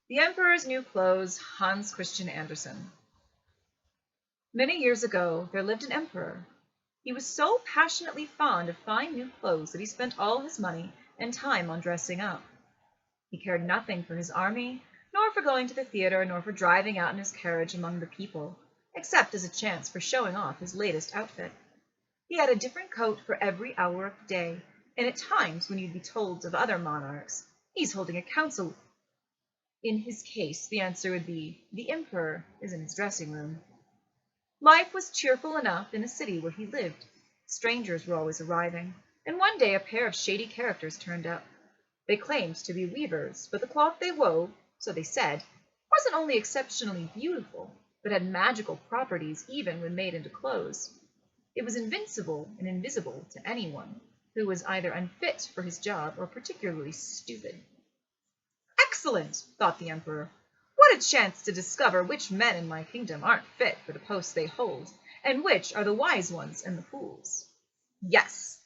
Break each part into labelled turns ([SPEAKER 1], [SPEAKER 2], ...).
[SPEAKER 1] The Emperor's New Clothes, Hans Christian Andersen. Many years ago there lived an emperor. He was so passionately fond of fine new clothes that he spent all his money and time on dressing up. He cared nothing for his army, nor for going to the theatre, nor for driving out in his carriage among the people, except as a chance for showing off his latest outfit. He had a different coat for every hour of the day, and at times when you'd be told of other monarchs, "He's holding a council," in his case the answer would be, "The emperor is in his dressing room." Life was cheerful enough in the city where he lived. Strangers were always arriving, and one day a pair of shady characters turned up. They claimed to be weavers, but the cloth they wove, so they said, wasn't only exceptionally beautiful, but had magical properties even when made into clothes. It was invincible and invisible to anyone who was either unfit for his job or particularly stupid. Excellent, thought the emperor. What a chance to discover which men in my kingdom aren't fit for the posts they hold, and which are the wise ones and the fools. Yes,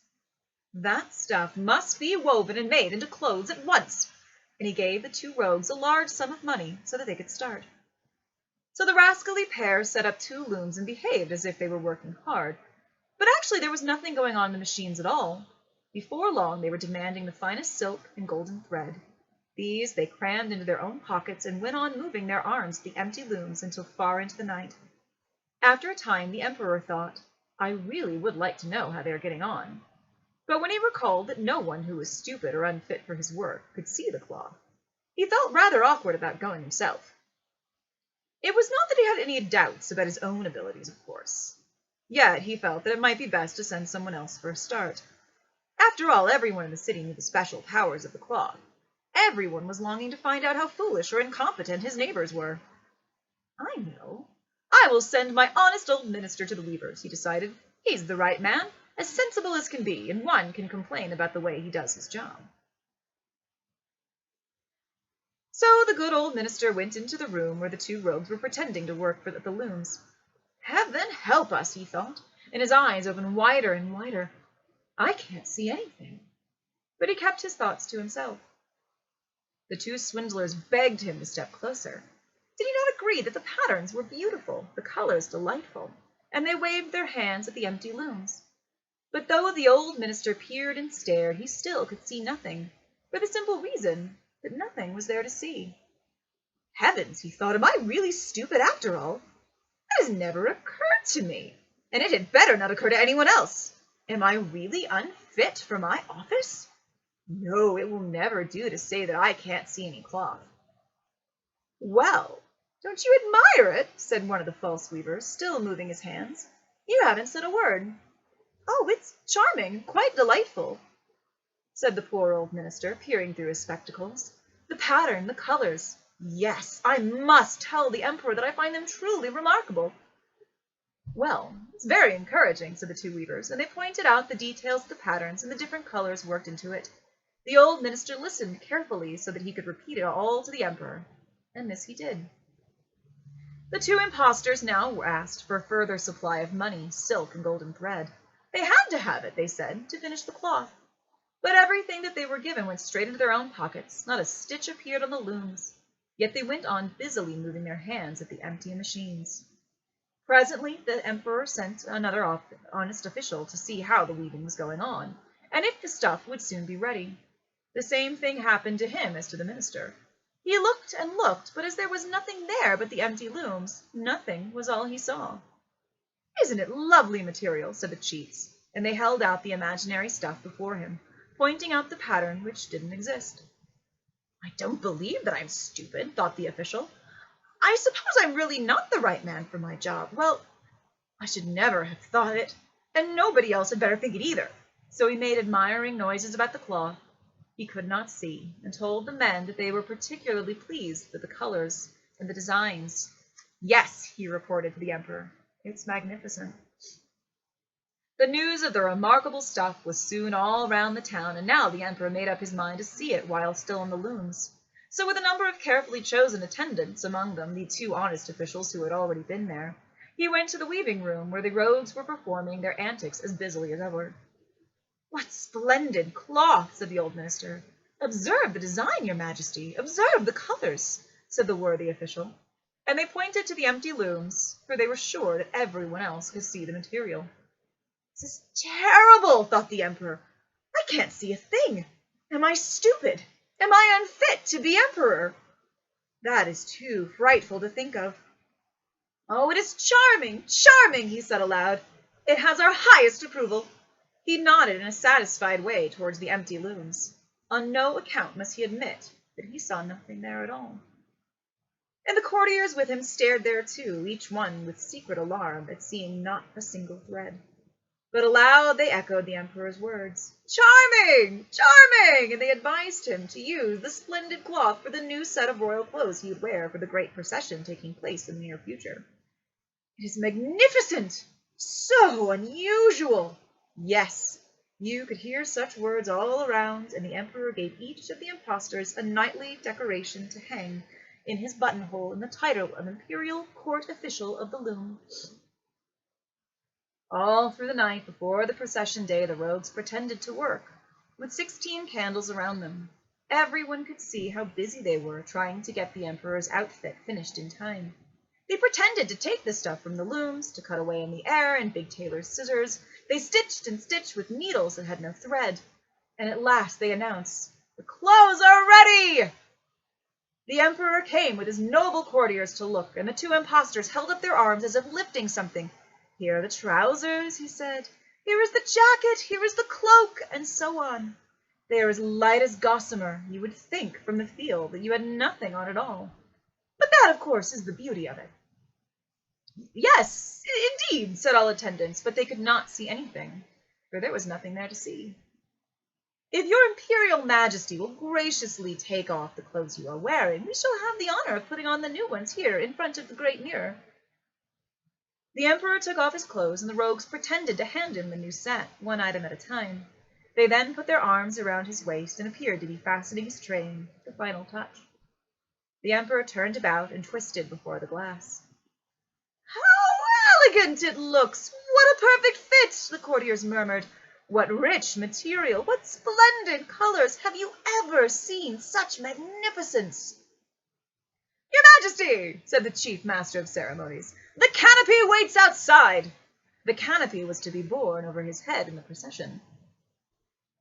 [SPEAKER 1] that stuff must be woven and made into clothes at once, and he gave the two rogues a large sum of money so that they could start. So the rascally pair set up two looms and behaved as if they were working hard, but actually there was nothing going on in the machines at all. Before long they were demanding the finest silk and golden thread. These they crammed into their own pockets and went on moving their arms at the empty looms until far into the night. After a time the emperor thought, "I really would like to know how they are getting on." But when he recalled that no one who was stupid or unfit for his work could see the cloth, he felt rather awkward about going himself. It was not that he had any doubts about his own abilities, of course. Yet he felt that it might be best to send someone else for a start. After all, everyone in the city knew the special powers of the cloth. Everyone was longing to find out how foolish or incompetent his neighbors were. "I know. I will send my honest old minister to the weavers," he decided. "He's the right man, as sensible as can be, and one can complain about the way he does his job." So the good old minister went into the room where the two rogues were pretending to work at the looms. "Heaven help us," he thought, and his eyes opened wider and wider. "I can't see anything." But he kept his thoughts to himself. The two swindlers begged him to step closer. Did he not agree that the patterns were beautiful, the colors delightful, and they waved their hands at the empty looms? But though the old minister peered and stared, he still could see nothing, for the simple reason that nothing was there to see. "Heavens," he thought, "am I really stupid after all? That has never occurred to me, and it had better not occur to anyone else. Am I really unfit for my office? No, it will never do to say that I can't see any cloth." "Well, don't you admire it?" said one of the false weavers, still moving his hands. "You haven't said a word." "Oh, it's charming, quite delightful," said the poor old minister, peering through his spectacles. "The pattern, the colors. Yes, I must tell the emperor that I find them truly remarkable." "Well, it's very encouraging," said the two weavers, and they pointed out the details of the patterns and the different colors worked into it. The old minister listened carefully so that he could repeat it all to the emperor, and this he did. The two impostors now asked for a further supply of money, silk, and golden thread. They had to have it, they said, to finish the cloth. But everything that they were given went straight into their own pockets. Not a stitch appeared on the looms. Yet they went on busily moving their hands at the empty machines. Presently the emperor sent another honest official to see how the weaving was going on, and if the stuff would soon be ready. The same thing happened to him as to the minister. He looked and looked, but as there was nothing there but the empty looms, nothing was all he saw. "Isn't it lovely material?" said the cheats, and they held out the imaginary stuff before him, pointing out the pattern which didn't exist. "I don't believe that I'm stupid," thought the official. "I suppose I'm really not the right man for my job. Well, I should never have thought it, and nobody else had better think it either." So he made admiring noises about the cloth he could not see, and told the men that they were particularly pleased with the colors and the designs. "Yes," he reported to the emperor, "it's magnificent." The news of the remarkable stuff was soon all round the town, and now the emperor made up his mind to see it while still on the looms. So with a number of carefully chosen attendants, among them the two honest officials who had already been there, he went to the weaving room where the rogues were performing their antics as busily as ever. "What splendid cloth!" said the old minister. "Observe the design, your majesty. Observe the colors. said the worthy official, and they pointed to the empty looms, for they were sure that everyone else could see the material. "This is terrible," thought the emperor. "I can't see a thing. Am I stupid? Am I unfit to be emperor? That is too frightful to think of." "Oh, it is charming, charming," he said aloud. "It has our highest approval." He nodded in a satisfied way towards the empty looms. On no account must he admit that he saw nothing there at all. And the courtiers with him stared there too, each one with secret alarm at seeing not a single thread. But aloud they echoed the emperor's words, "Charming! Charming!" and they advised him to use the splendid cloth for the new set of royal clothes he would wear for the great procession taking place in the near future. "It is magnificent! So unusual!" Yes, you could hear such words all around, and the emperor gave each of the impostors a knightly decoration to hang in his buttonhole in the title of imperial court official of the loom. All through the night before the procession day the rogues pretended to work, with 16 candles around them. Everyone could see how busy they were trying to get the emperor's outfit finished in time. They pretended to take the stuff from the looms, to cut away in the air in big tailor's scissors. They stitched and stitched with needles that had no thread. And at last they announced, "The clothes are ready!" The emperor came with his noble courtiers to look, and the 2 impostors held up their arms as if lifting something. "Here are the trousers," he said. "Here is the jacket, here is the cloak," and so on. They are as light as gossamer. You would think from the feel that you had nothing on at all. But that, of course, is the beauty of it. "Yes, indeed," said all attendants, but they could not see anything, for there was nothing there to see. "If your imperial majesty will graciously take off the clothes you are wearing, we shall have the honor of putting on the new ones here in front of the great mirror." The emperor took off his clothes, and the rogues pretended to hand him the new set, one item at a time. They then put their arms around his waist and appeared to be fastening his train, the final touch. The emperor turned about and twisted before the glass. "How elegant it looks! What a perfect fit!" the courtiers murmured. "What rich material! What splendid colors! Have you ever seen such magnificence?" "Your Majesty," said the chief master of ceremonies, "the canopy waits outside." The canopy was to be borne over his head in the procession.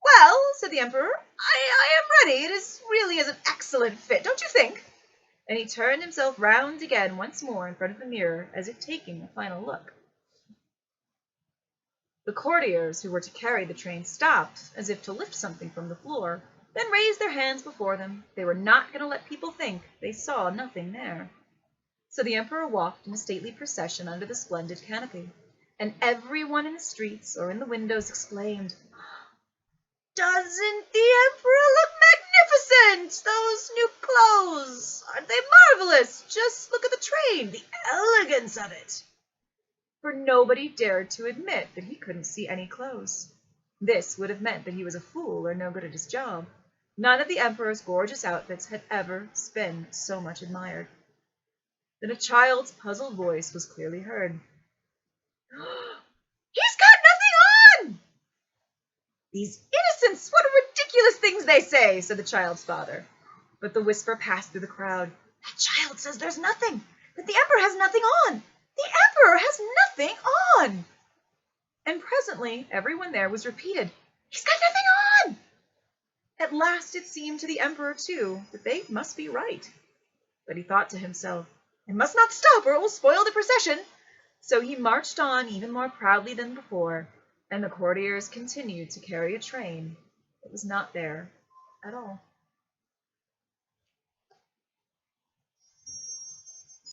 [SPEAKER 1] "Well," said the emperor, I am ready. It really is an excellent fit, don't you think?" And he turned himself round again once more in front of the mirror, as if taking a final look. The courtiers who were to carry the train stopped, as if to lift something from the floor, then raised their hands before them. They were not going to let people think they saw nothing there. So the emperor walked in a stately procession under the splendid canopy, and everyone in the streets or in the windows exclaimed, "Doesn't the emperor look magnificent? Those new clothes, aren't they marvelous? Just look at the train, the elegance of it." For nobody dared to admit that he couldn't see any clothes. This would have meant that he was a fool or no good at his job. None of the emperor's gorgeous outfits had ever been so much admired. Then a child's puzzled voice was clearly heard. "He's got nothing on!" "These innocents, what ridiculous things they say," said the child's father. But the whisper passed through the crowd. "That child says there's nothing, that the emperor has nothing on. The emperor has nothing on." And presently everyone there was repeated, "He's got nothing on." At last it seemed to the emperor, too, that they must be right. But he thought to himself, "I must not stop, or it will spoil the procession." So he marched on even more proudly than before, and the courtiers continued to carry a train that was not there at all.